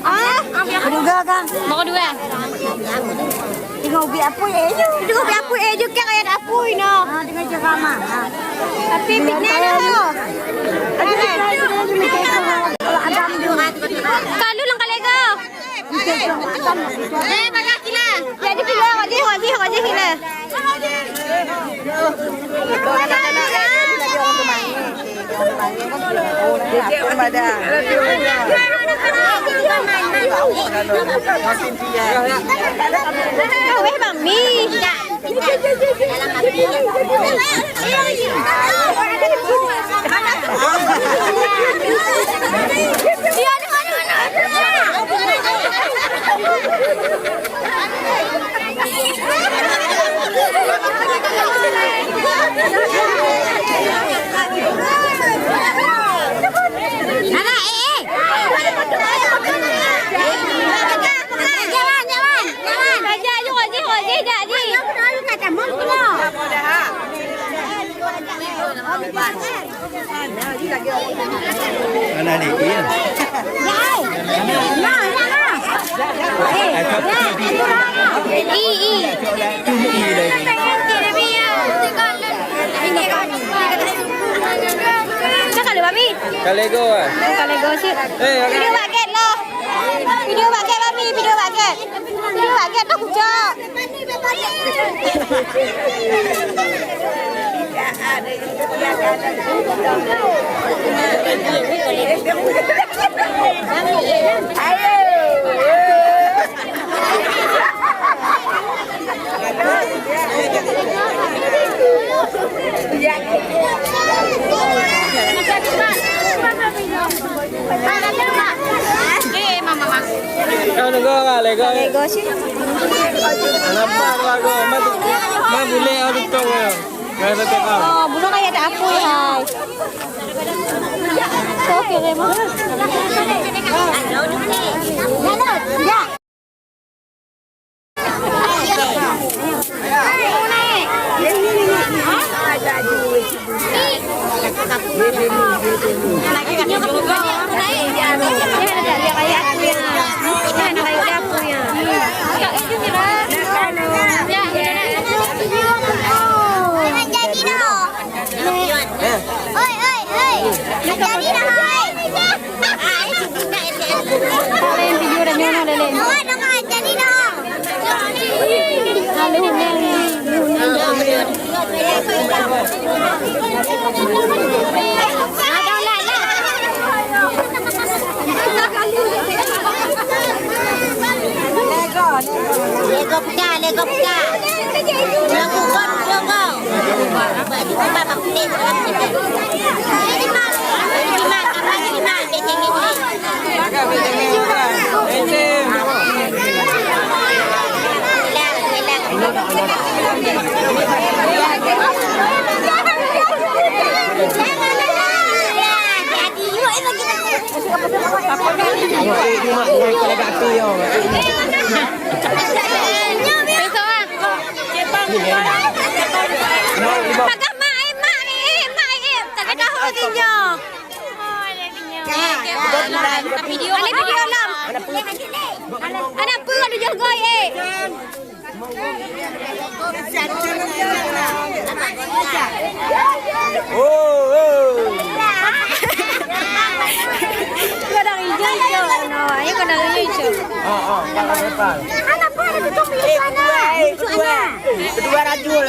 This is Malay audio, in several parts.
Ah, kedua kan? Mau kedua. Tengok ubi apui eju. Tengok ubi apui eju kan kayak ada apui no. Tengok cakama. Tapi fitnah no. Kalau Adam juga. Kalau lang kalego. Bagak sila. Jadi pilih wajih sila. Kau mami. Dalam api. Mana ni Ian? Kalego ah. Kalego sih. Video paket lo. Video paket mami, video paket. Video paket tu kucak. Kau nunggu Kalego. Kalego sih. Nampak aku, mah boleh ada tu ya. Kau tak tahu. Oh, bukan kayak ada apui hai. Oke deh mah. Ya. Lego pecah. Lego kon, Lego. Baju apa pakai video lam. Anak pun ada jogoi Kadang hijau no, ayo kadang hijau. Kalau depan. Anak pun ada tutup di sana. Kedua rajul.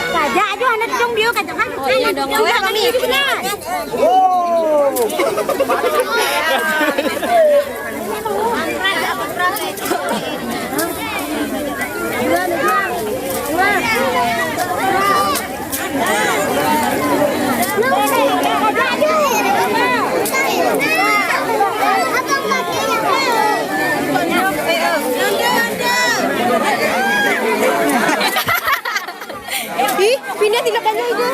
Kaja aja anak dong dia kata kan. Oh iya dong, gue kami. Pindah tindakannya itu.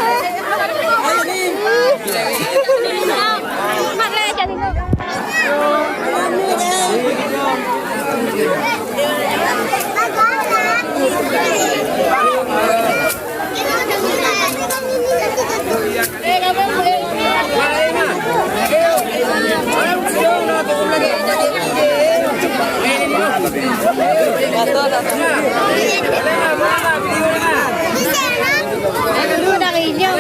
Dulu dari dia.